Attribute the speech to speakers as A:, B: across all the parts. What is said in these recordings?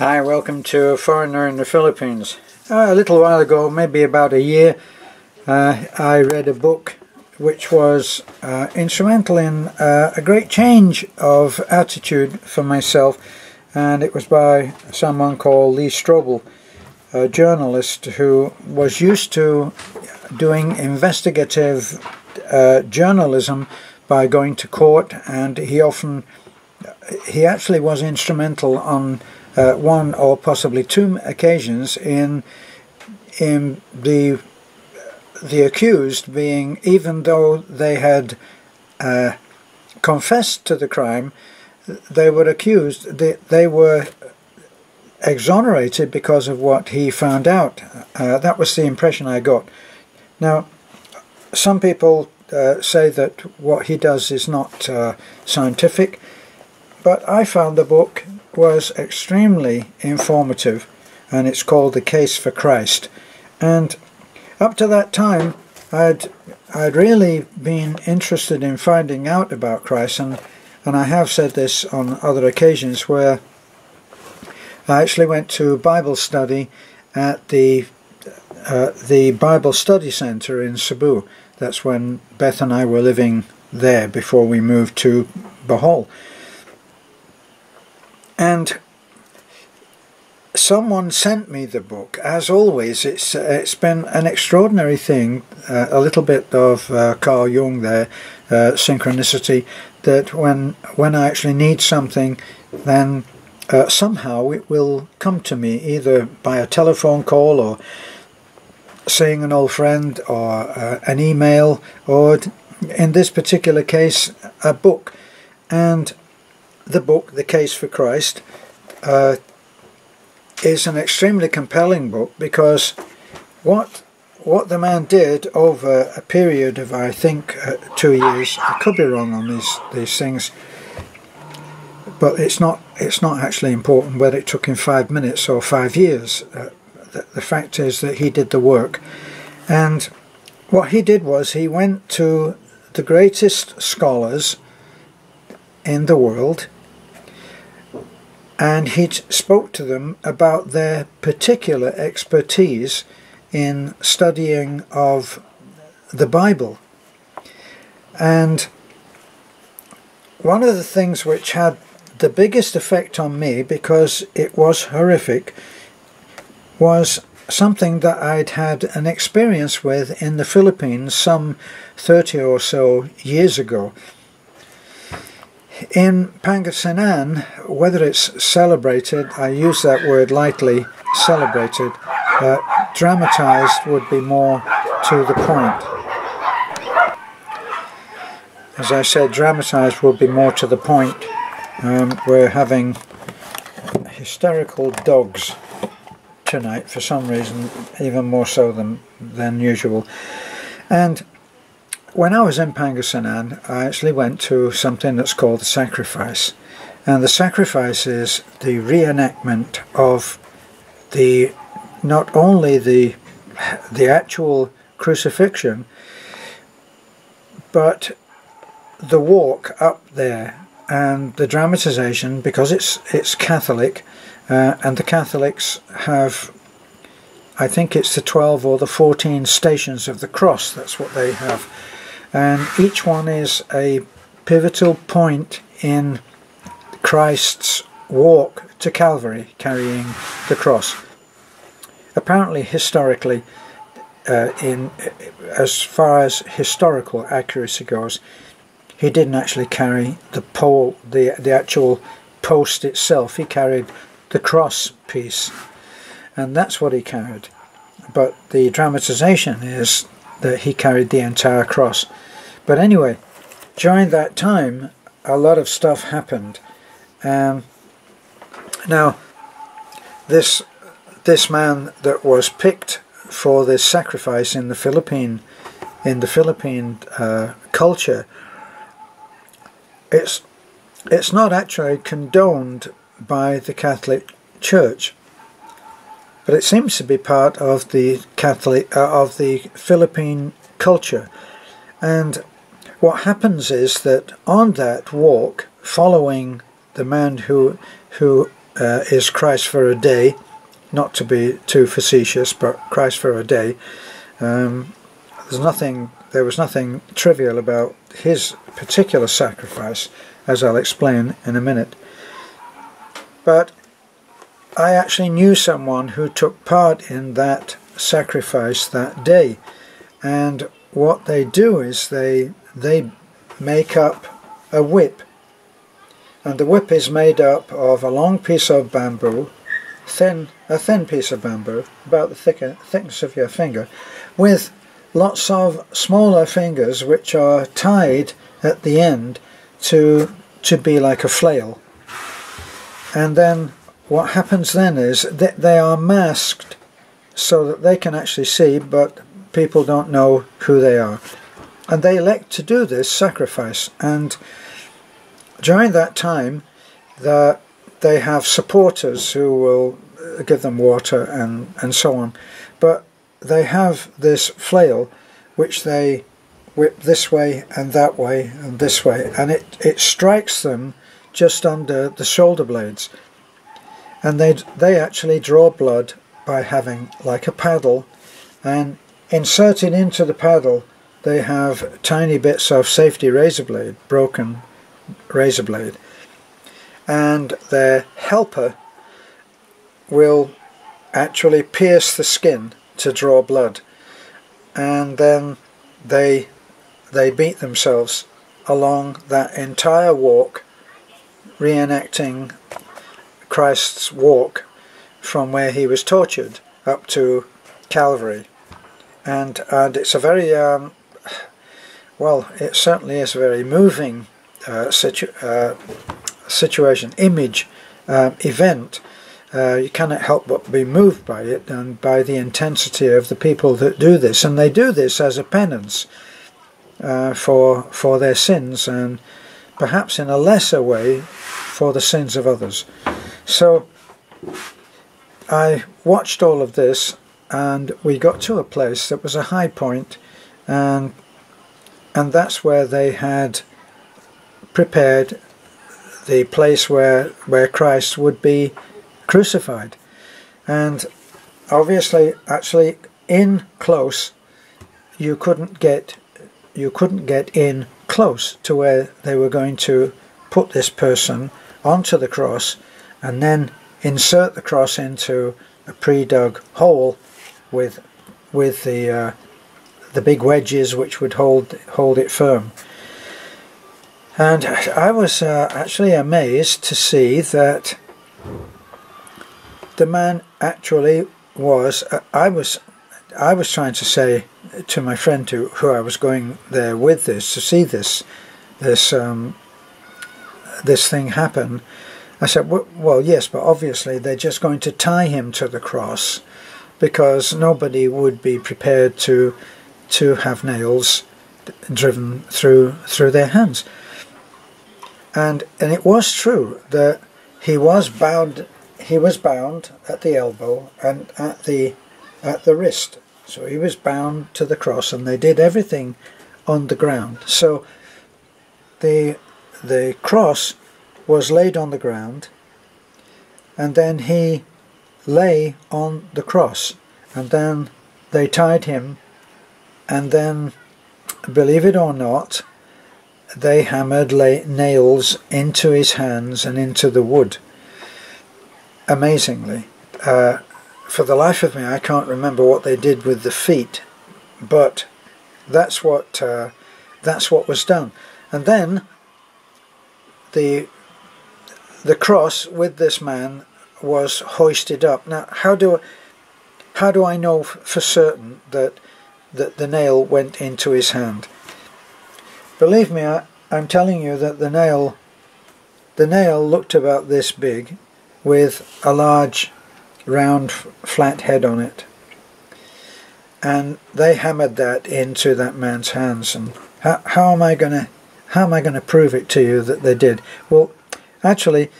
A: Hi, welcome to A Foreigner in the Philippines. A little while ago, maybe about a year, I read a book which was instrumental in a great change of attitude for myself, and it was by someone called Lee Strobel, a journalist who was used to doing investigative journalism by going to court, and he actually was instrumental on one or possibly two occasions in the accused being, even though they had confessed to the crime, they were accused, they were exonerated because of what he found out. That was the impression I got. Now, some people say that what he does is not scientific, but I found the book was extremely informative, and it's called The Case for Christ. And up to that time I'd really been interested in finding out about Christ, and I have said this on other occasions, where I actually went to Bible study at the Bible Study Center in Cebu. That's when Beth and I were living there before we moved to Bohol. And someone sent me the book. As always, it's been an extraordinary thing, a little bit of Carl Jung there, synchronicity, that when I actually need something, then somehow it will come to me, either by a telephone call or seeing an old friend or an email, or in this particular case a book. And the book, The Case for Christ, is an extremely compelling book, because what the man did over a period of, I think, 2 years, I could be wrong on these things, but it's not actually important whether it took him 5 minutes or 5 years. The fact is that he did the work, and what he did was he went to the greatest scholars in the world, and he spoke to them about their particular expertise in studying of the Bible. And one of the things which had the biggest effect on me, because it was horrific, was something that I'd had an experience with in the Philippines some 30 or so years ago. In Pangasinan, whether it's celebrated, I use that word lightly, celebrated, dramatized would be more to the point. As I said, dramatized would be more to the point. We're having hysterical dogs tonight for some reason, even more so than usual. And when I was in Pangasinan, I actually went to something that's called the sacrifice. And the sacrifice is the reenactment of not only the actual crucifixion, but the walk up there, and the dramatization, because it's Catholic, and the Catholics have, I think it's the 12 or the 14 stations of the cross, that's what they have. And each one is a pivotal point in Christ's walk to Calvary, carrying the cross. Apparently, historically, as far as historical accuracy goes, he didn't actually carry the pole, the actual post itself. He carried the cross piece, and that's what he carried. But the dramatization is that he carried the entire cross. But anyway, during that time, a lot of stuff happened. Now, this man that was picked for this sacrifice in the Philippine culture, it's not actually condoned by the Catholic Church, but it seems to be part of the Philippine culture. And what happens is that on that walk, following the man who is Christ for a day, not to be too facetious, but Christ for a day. There was nothing trivial about his particular sacrifice, as I'll explain in a minute. But I actually knew someone who took part in that sacrifice that day, and what they do is they make up a whip, and the whip is made up of a long piece of bamboo, a thin piece of bamboo, about the thickness of your finger, with lots of smaller fingers which are tied at the end to be like a flail. And then what happens then is that they are masked so that they can actually see, but people don't know who they are. And they elect to do this sacrifice, and during that time they have supporters who will give them water and so on. But they have this flail which they whip this way and that way and this way, and it strikes them just under the shoulder blades, and they actually draw blood by having like a paddle, and inserted into the paddle they have tiny bits of safety razor blade, broken razor blade, and their helper will actually pierce the skin to draw blood, and then they beat themselves along that entire walk, reenacting Christ's walk from where he was tortured up to Calvary. And it's a very well, it certainly is a very moving situation, image, event. You cannot help but be moved by it and by the intensity of the people that do this, and they do this as a penance for their sins, and perhaps in a lesser way for the sins of others. So I watched all of this, and we got to a place that was a high point, and that's where they had prepared the place where Christ would be crucified. And obviously, actually, in close, you couldn't get in close to where they were going to put this person onto the cross, and then insert the cross into a pre-dug hole with the big wedges which would hold it firm. And I was actually amazed to see that the man actually was. I was trying to say to my friend who I was going there with this to see this thing happen. I said, well, yes, but obviously they're just going to tie him to the cross, because nobody would be prepared to have nails driven through their hands. And it was true that he was bound at the elbow and at the wrist. So he was bound to the cross, and they did everything on the ground. So the cross was laid on the ground, and then he lay on the cross, and then they tied him, and then, believe it or not, they hammered nails into his hands and into the wood. Amazingly. For the life of me, I can't remember what they did with the feet, but that's what was done. And then the cross with this man was hoisted up. Now, how do I know for certain that the nail went into his hand? Believe me, I'm telling you that the nail looked about this big, with a large round flat head on it, and they hammered that into that man's hands. And how am I going to prove it to you that they did? Well, actually,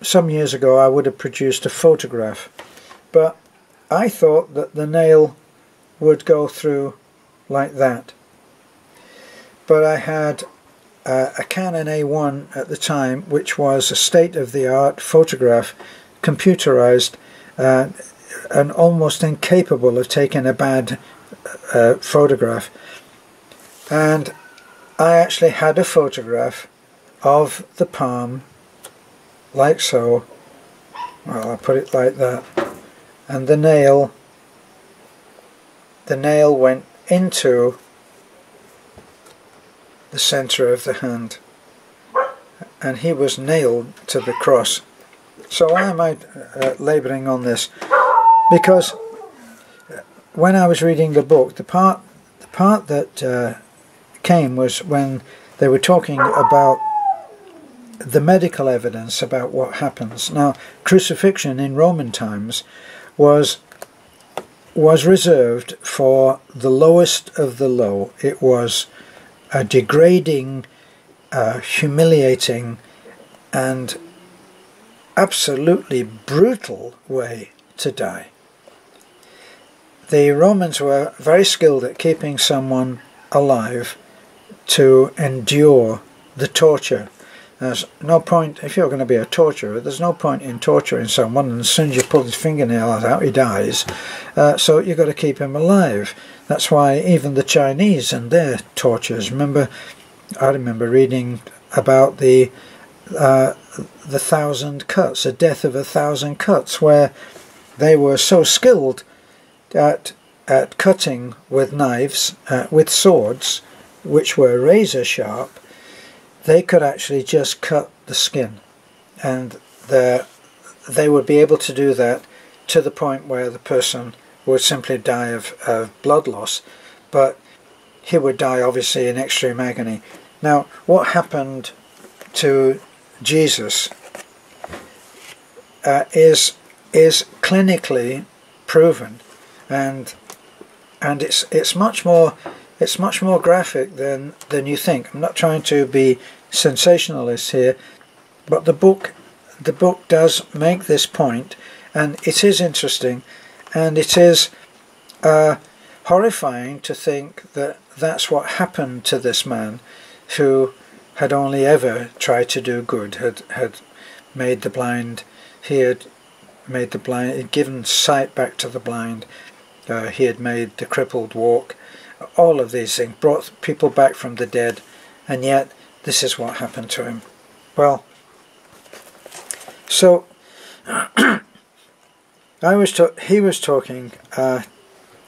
A: some years ago I would have produced a photograph, but I thought that the nail would go through like that. But I had a Canon A1 at the time, which was a state-of-the-art photograph, computerized, and almost incapable of taking a bad photograph. And I actually had a photograph of the palm, like so. Well, I'll put it like that. And the nail went into the center of the hand, and he was nailed to the cross. So why am I labouring on this? Because when I was reading the book, the part that came was when they were talking about the medical evidence about what happens. Now, crucifixion in Roman times was reserved for the lowest of the low. It was a degrading, humiliating, and absolutely brutal way to die. The Romans were very skilled at keeping someone alive to endure the torture. There's no point, if you're going to be a torturer, there's no point in torturing someone, and as soon as you pull his fingernails out, he dies. So you've got to keep him alive. That's why even the Chinese and their tortures, I remember reading about the 1,000 cuts, a death of 1,000 cuts, where they were so skilled at cutting with knives, with swords, which were razor sharp, they could actually just cut the skin, and they would be able to do that to the point where the person would simply die of blood loss, but he would die obviously in extreme agony. Now, what happened to Jesus is clinically proven, and it's much more graphic than you think. I'm not trying to be sensationalist here, but the book does make this point, and it is interesting, and it is horrifying to think that that's what happened to this man, who had only ever tried to do good, had made the blind, he'd given sight back to the blind, he had made the crippled walk, all of these things, brought people back from the dead, and yet this is what happened to him. Well, so he was talking,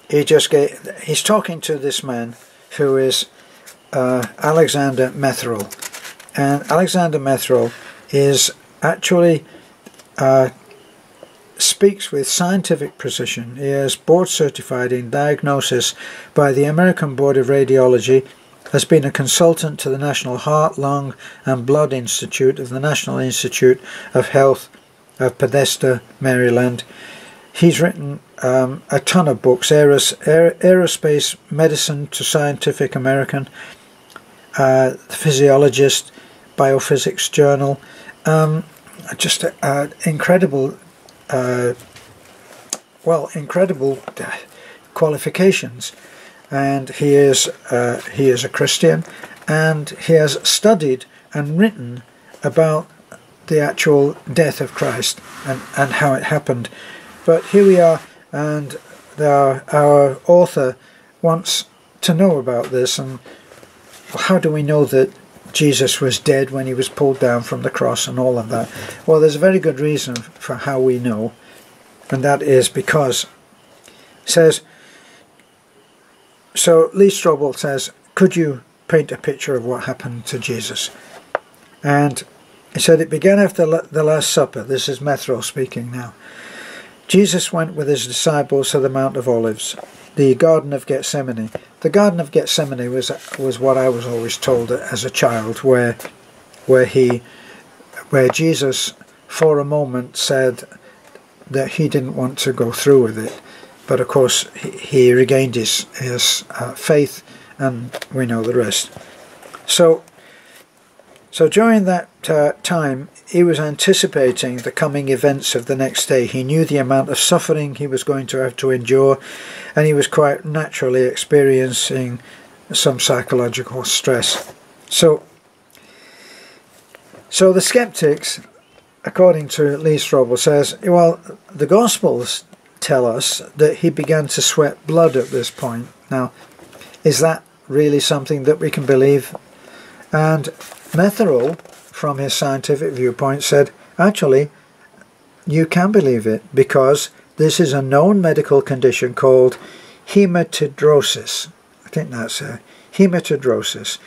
A: he's talking to this man who is Alexander Metherell, and Alexander Metherell is actually speaks with scientific precision. He is board certified in diagnosis by the American Board of Radiology, has been a consultant to the National Heart, Lung and Blood Institute of the National Institute of Health of Bethesda, Maryland. He's written a ton of books, Aerospace Medicine to Scientific American, The Physiologist, Biophysics Journal, just incredible qualifications, and he is a Christian, and he has studied and written about the actual death of Christ and how it happened. But here we are, and our author wants to know about this, and how do we know that Jesus was dead when he was pulled down from the cross and all of that? Well, there's a very good reason for how we know, and that is because it says, so Lee Strobel says, could you paint a picture of what happened to Jesus? And he said, it began after the Last Supper. This is Metherell speaking now. Jesus went with his disciples to the Mount of Olives, the Garden of Gethsemane. The Garden of Gethsemane was what I was always told as a child, where Jesus for a moment said that he didn't want to go through with it, but of course he regained his faith, and we know the rest. So during that time, he was anticipating the coming events of the next day. He knew the amount of suffering he was going to have to endure, and he was quite naturally experiencing some psychological stress. So So the skeptics, according to Lee Strobel, says, well, the Gospels tell us that he began to sweat blood at this point. Now, is that really something that we can believe? And Metherell, from his scientific viewpoint, said, actually, you can believe it, because this is a known medical condition called hematidrosis. I think that's hematidrosis.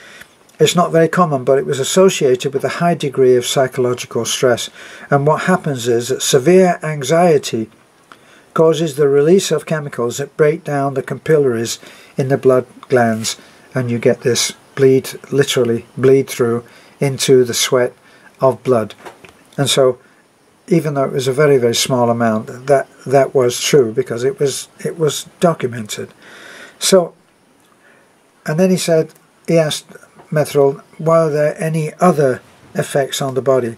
A: It's not very common, but it was associated with a high degree of psychological stress. And what happens is that severe anxiety causes the release of chemicals that break down the capillaries in the blood glands, and you get this bleed, literally bleed through into the sweat of blood. And so, even though it was a very, very small amount, that was true, because it was documented. So, and then he asked Metherell, were there any other effects on the body?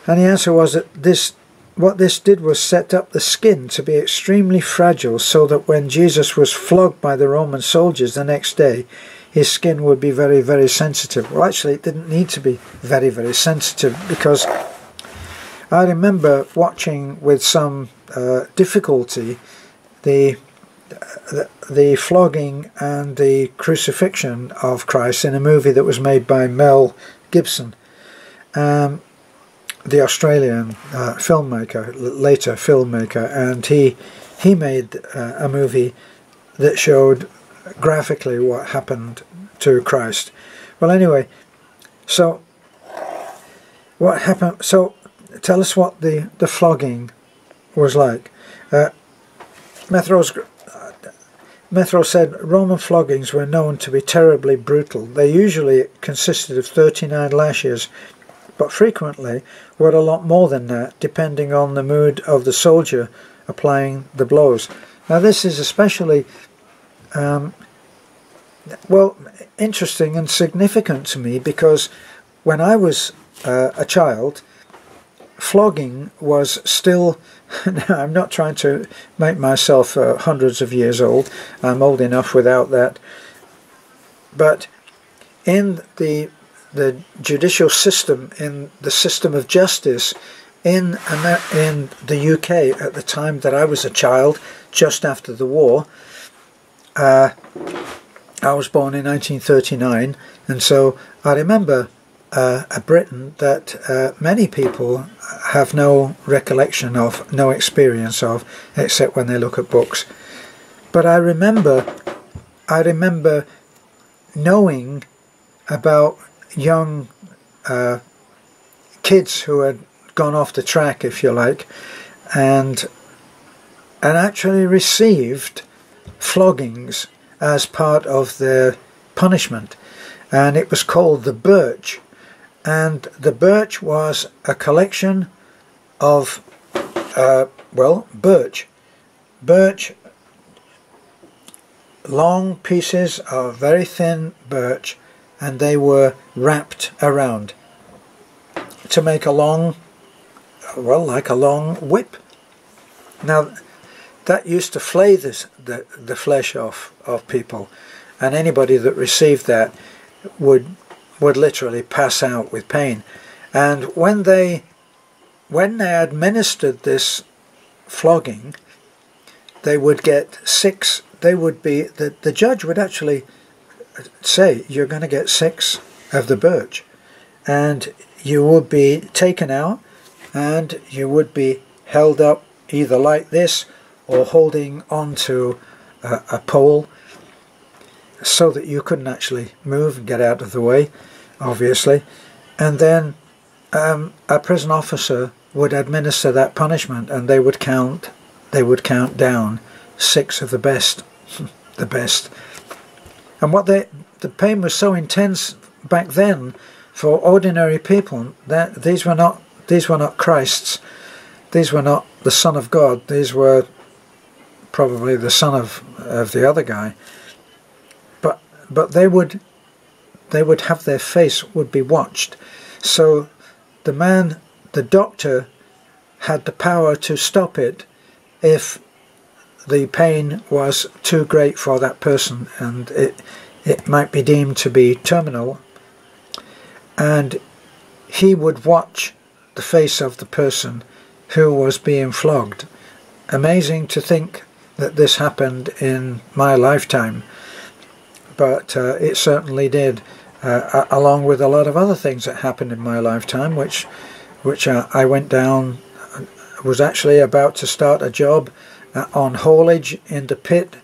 A: And the answer was that what this did was set up the skin to be extremely fragile, so that when Jesus was flogged by the Roman soldiers the next day, his skin would be very, very sensitive. Well, actually, it didn't need to be very, very sensitive, because I remember watching with some difficulty the flogging and the crucifixion of Christ in a movie that was made by Mel Gibson, the Australian filmmaker, later filmmaker, and he made a movie that showed graphically what happened to Christ. Well, anyway, so what happened? So tell us what the flogging was like. Metherell said Roman floggings were known to be terribly brutal. They usually consisted of 39 lashes, but frequently were a lot more than that, depending on the mood of the soldier applying the blows. Now this is especially well, interesting and significant to me, because when I was a child, flogging was still, now I'm not trying to make myself hundreds of years old, I'm old enough without that, but in the judicial system, in the system of justice in the UK at the time that I was a child, just after the war, I was born in 1939, and so I remember a Britain that many people have no recollection of, no experience of, except when they look at books. But I remember knowing about young kids who had gone off the track, if you like, and actually received floggings as part of their punishment, and it was called the birch. And the birch was a collection of well, birch, long pieces of very thin birch, and they were wrapped around to make a long, well, like a long whip. Now that used to flay the flesh off of people, and anybody that received that would literally pass out with pain. And when they administered this flogging, they would get 6. They would be, the judge would actually say, you're going to get 6 of the birch, and you would be taken out, and you would be held up either like this or holding onto a pole, so that you couldn't actually move and get out of the way, obviously. And then a prison officer would administer that punishment, and they would count down 6 of the best, the best. And the pain was so intense back then for ordinary people that these were not Christ's, these were not the Son of God, these were probably the son of the other guy, but they would have their face would be watched. So the doctor had the power to stop it if the pain was too great for that person, and it might be deemed to be terminal, and he would watch the face of the person who was being flogged. Amazing to think that this happened in my lifetime, but it certainly did, along with a lot of other things that happened in my lifetime, which I went down, was actually about to start a job on haulage in the pit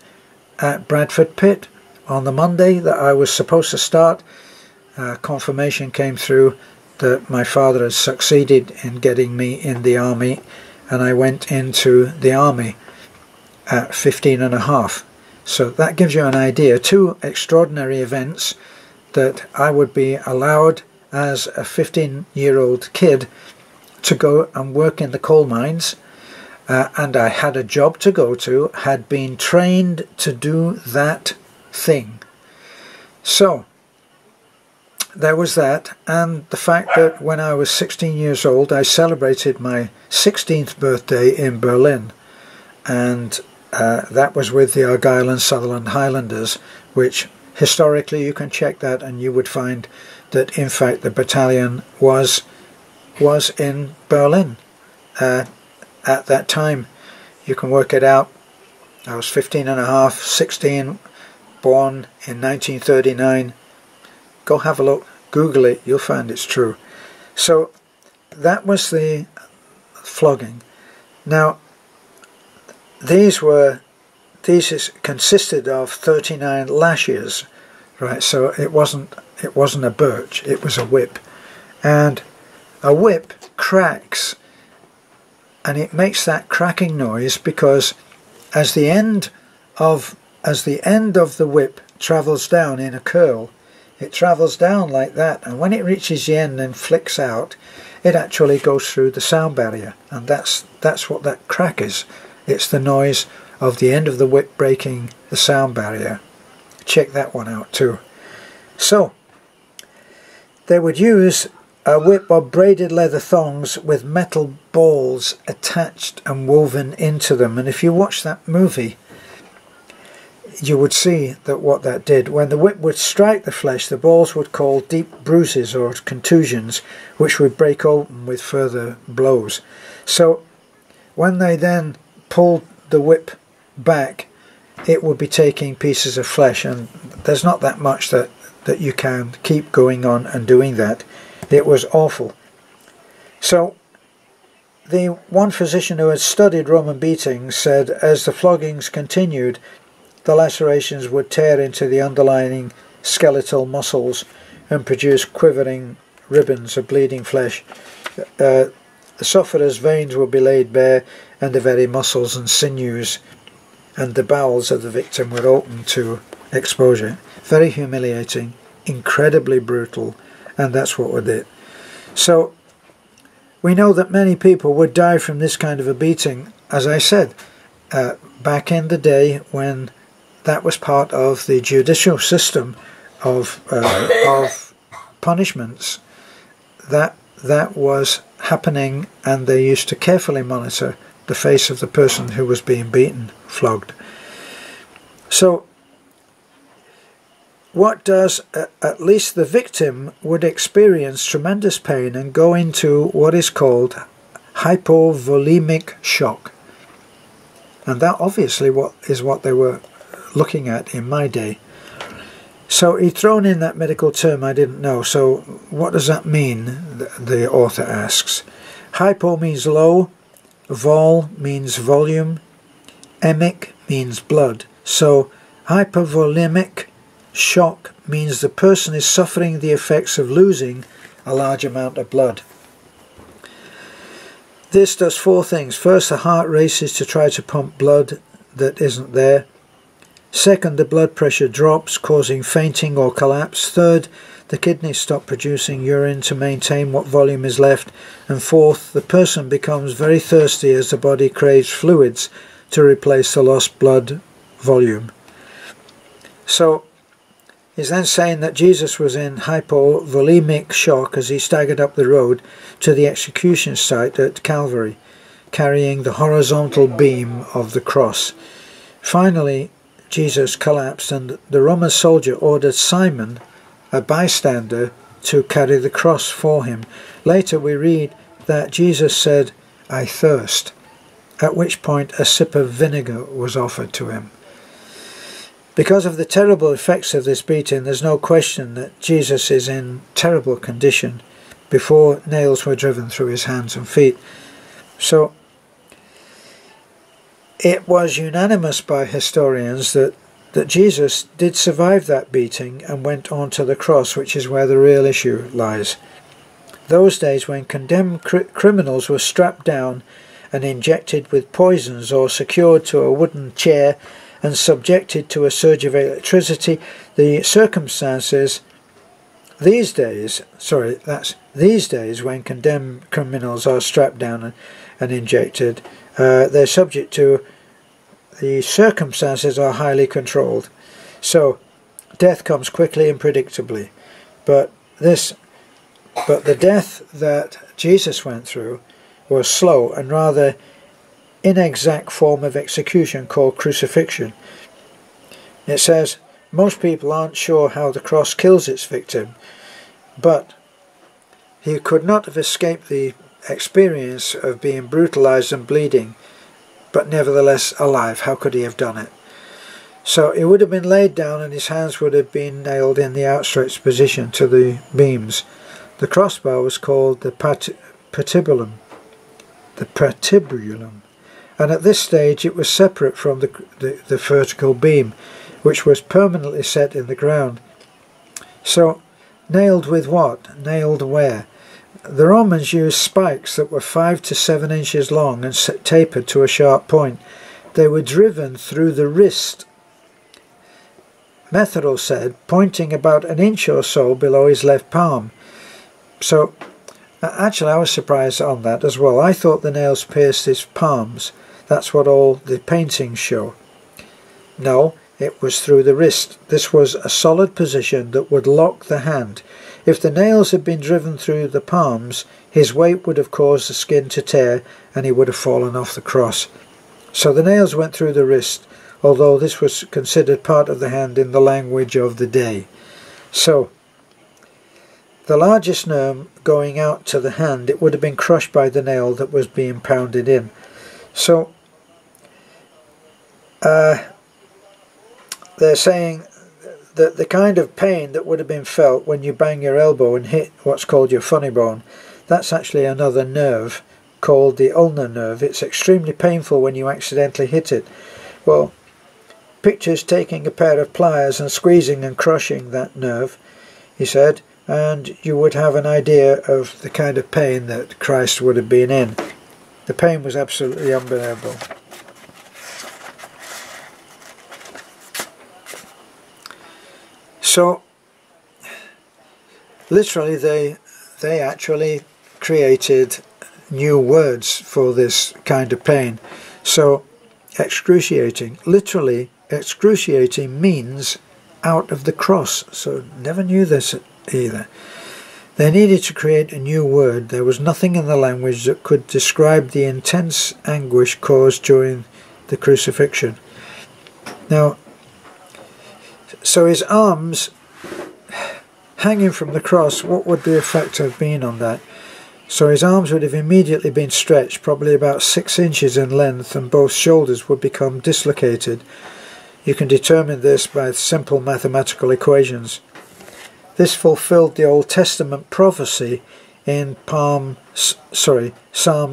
A: at Bradford Pit on the Monday that I was supposed to start. Confirmation came through that my father had succeeded in getting me in the army, and I went into the army at 15 and a half. So that gives you an idea. Two extraordinary events, that I would be allowed as a 15-year-old kid to go and work in the coal mines, and I had a job to go to, had been trained to do that thing. So there was that, and the fact that when I was 16 years old I celebrated my 16th birthday in Berlin, and that was with the Argyll and Sutherland Highlanders, which historically you can check that and you would find that in fact the battalion was in Berlin at that time. You can work it out. I was 15 and a half, 16, born in 1939. Go have a look, Google it, you'll find it's true. So that was the flogging. Now these consisted of 39 lashes, right? So it wasn't a birch, it was a whip, and a whip cracks, and it makes that cracking noise because as the end of the whip travels down in a curl, it travels down like that, and when it reaches the end and flicks out, it actually goes through the sound barrier, and that's what that crack is. It's the noise of the end of the whip breaking the sound barrier. Check that one out too. So they would use a whip of braided leather thongs with metal balls attached and woven into them, and if you watch that movie you would see that what that did. When the whip would strike the flesh, the balls would cause deep bruises or contusions which would break open with further blows. So when they then pulled the whip back, it would be taking pieces of flesh, and there's not that much that you can keep going on and doing that. It was awful. So the one physician who had studied Roman beatings said as the floggings continued, the lacerations would tear into the underlying skeletal muscles and produce quivering ribbons of bleeding flesh. The sufferer's veins would be laid bare, and the very muscles and sinews and the bowels of the victim were open to exposure. Very humiliating, incredibly brutal, and that's what we did. So we know that many people would die from this kind of a beating, as I said, back in the day when that was part of the judicial system of punishments. That was happening, and they used to carefully monitor the face of the person who was being beaten, flogged. So what does, at least the victim would experience tremendous pain and go into what is called hypovolemic shock. And that obviously is what they were looking at in my day. So he'd thrown in that medical term I didn't know. So what does that mean, the author asks. Hypo means low, vol means volume, emic means blood. So hypovolemic shock means the person is suffering the effects of losing a large amount of blood. This does four things. First, the heart races to try to pump blood that isn't there. Second, the blood pressure drops, causing fainting or collapse. Third, the kidneys stop producing urine to maintain what volume is left. And fourth, the person becomes very thirsty as the body craves fluids to replace the lost blood volume. So he's then saying that Jesus was in hypovolemic shock as he staggered up the road to the execution site at Calvary, carrying the horizontal beam of the cross. Finally, Jesus collapsed, and the Roman soldier ordered Simon, a bystander, to carry the cross for him. Later we read that Jesus said, "I thirst," at which point a sip of vinegar was offered to him. Because of the terrible effects of this beating, there's no question that Jesus is in terrible condition before nails were driven through his hands and feet. So it was unanimous by historians that Jesus did survive that beating and went on to the cross, which is where the real issue lies. Those days when condemned criminals were strapped down and injected with poisons or secured to a wooden chair and subjected to a surge of electricity, the circumstances these days when condemned criminals are strapped down and injected, they're subject to, the circumstances are highly controlled. So death comes quickly and predictably. But the death that Jesus went through was slow and rather inexact form of execution called crucifixion. It says most people aren't sure how the cross kills its victim, but he could not have escaped the experience of being brutalized and bleeding, but nevertheless alive. How could he have done it? So he would have been laid down and his hands would have been nailed in the outstretched position to the beams. The crossbar was called the patibulum. And at this stage it was separate from the vertical beam, which was permanently set in the ground. So, nailed with what? Nailed where? The Romans used spikes that were 5 to 7 inches long and tapered to a sharp point. They were driven through the wrist, Methodal said, pointing about an inch or so below his left palm. So, actually I was surprised on that as well. I thought the nails pierced his palms. That's what all the paintings show. No, it was through the wrist. This was a solid position that would lock the hand. If the nails had been driven through the palms, his weight would have caused the skin to tear and he would have fallen off the cross. So the nails went through the wrist, although this was considered part of the hand in the language of the day. So, the largest nerve going out to the hand, it would have been crushed by the nail that was being pounded in. So, they're saying that the kind of pain that would have been felt when you bang your elbow and hit what's called your funny bone, that's actually another nerve called the ulnar nerve. It's extremely painful when you accidentally hit it. Well, pictures taking a pair of pliers and squeezing and crushing that nerve, he said, and you would have an idea of the kind of pain that Christ would have been in. The pain was absolutely unbearable. So, literally they actually created new words for this kind of pain. So, excruciating. Literally, excruciating means out of the cross. So, never knew this either. They needed to create a new word. There was nothing in the language that could describe the intense anguish caused during the crucifixion. Now, so his arms hanging from the cross, what would the effect have been on that? So his arms would have immediately been stretched, probably about 6 inches in length, and both shoulders would become dislocated. You can determine this by simple mathematical equations. This fulfilled the Old Testament prophecy in Psalm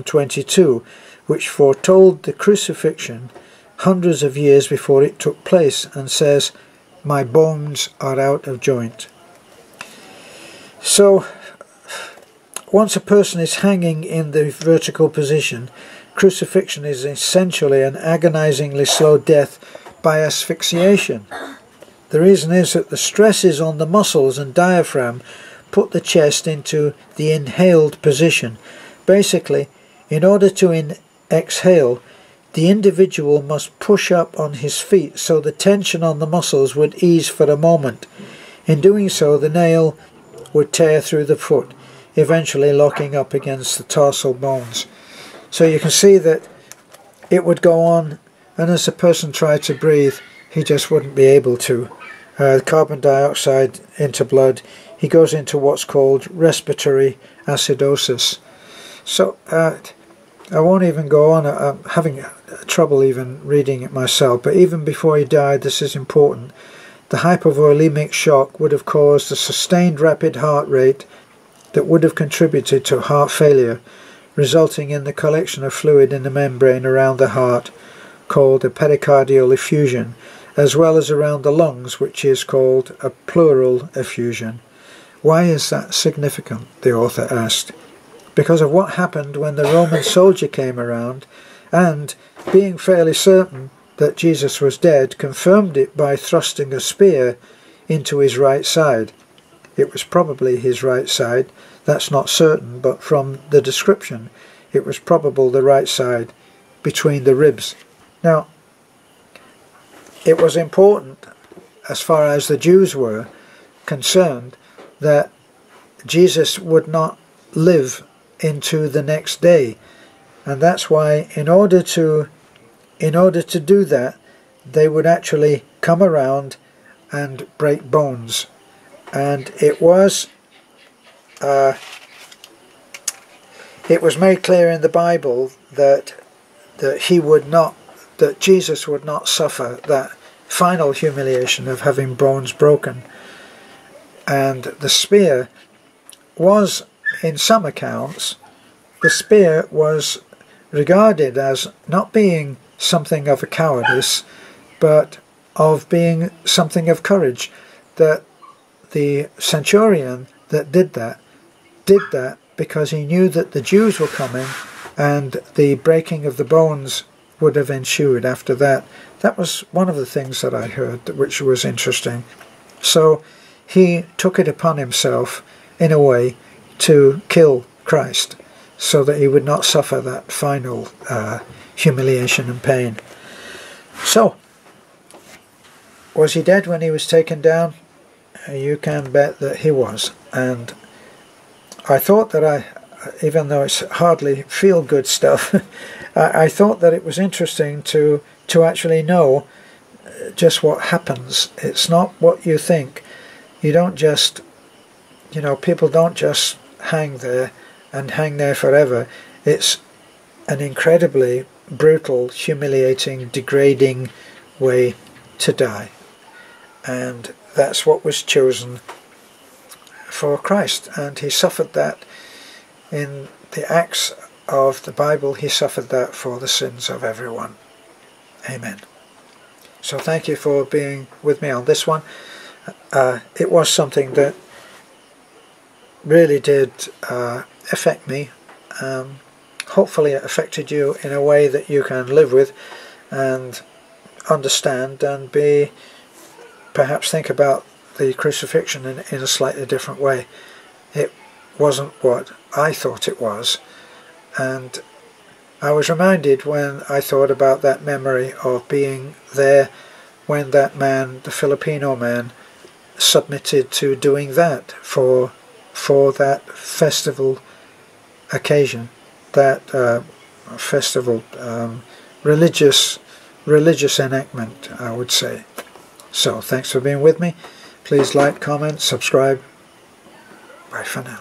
A: 22, which foretold the crucifixion hundreds of years before it took place, and says, "My bones are out of joint." So, once a person is hanging in the vertical position, crucifixion is essentially an agonizingly slow death by asphyxiation. The reason is that the stresses on the muscles and diaphragm put the chest into the inhaled position. Basically, in order to exhale, the individual must push up on his feet so the tension on the muscles would ease for a moment. In doing so, the nail would tear through the foot, eventually locking up against the tarsal bones. So you can see that it would go on, and as the person tried to breathe, he just wouldn't be able to. carbon dioxide into blood, he goes into what's called respiratory acidosis. So I won't even go on. I'm having trouble even reading it myself, but even before he died, this is important. The hypovolemic shock would have caused a sustained rapid heart rate that would have contributed to heart failure, resulting in the collection of fluid in the membrane around the heart, called a pericardial effusion, as well as around the lungs, which is called a pleural effusion. Why is that significant? The author asked. Because of what happened when the Roman soldier came around, and, being fairly certain that Jesus was dead, confirmed it by thrusting a spear into his right side. It was probably his right side. That's not certain, but from the description, it was probable the right side, between the ribs. Now, it was important, as far as the Jews were concerned, that Jesus would not live into the next day, and that's why in order to do that, they would actually come around and break bones. And it was made clear in the Bible that Jesus would not suffer that final humiliation of having bones broken. And the spear was, in some accounts, the spear was regarded as not being something of a cowardice, but of being something of courage. That the centurion that did that because he knew that the Jews were coming, and the breaking of the bones would have ensued after that. That was one of the things that I heard, which was interesting. So he took it upon himself, in a way, to kill Christ, so that he would not suffer that final humiliation and pain. So, was he dead when he was taken down? You can bet that he was. And I thought that even though it's hardly feel-good stuff, I thought that it was interesting to actually know just what happens. It's not what you think. You don't just, people don't just hang there and hang there forever. It's an incredibly brutal, humiliating, degrading way to die. And that's what was chosen for Christ. And he suffered that in the Acts of the Bible. He suffered that for the sins of everyone. Amen. So thank you for being with me on this one. It was something that really did affect me. Hopefully it affected you in a way that you can live with and understand, and perhaps think about the crucifixion in a slightly different way. It wasn't what I thought it was, and I was reminded when I thought about that memory of being there when that man, the Filipino man, submitted to doing that for that festival occasion, that festival, religious enactment, I would say. So thanks for being with me. Please like, comment, subscribe. Bye for now.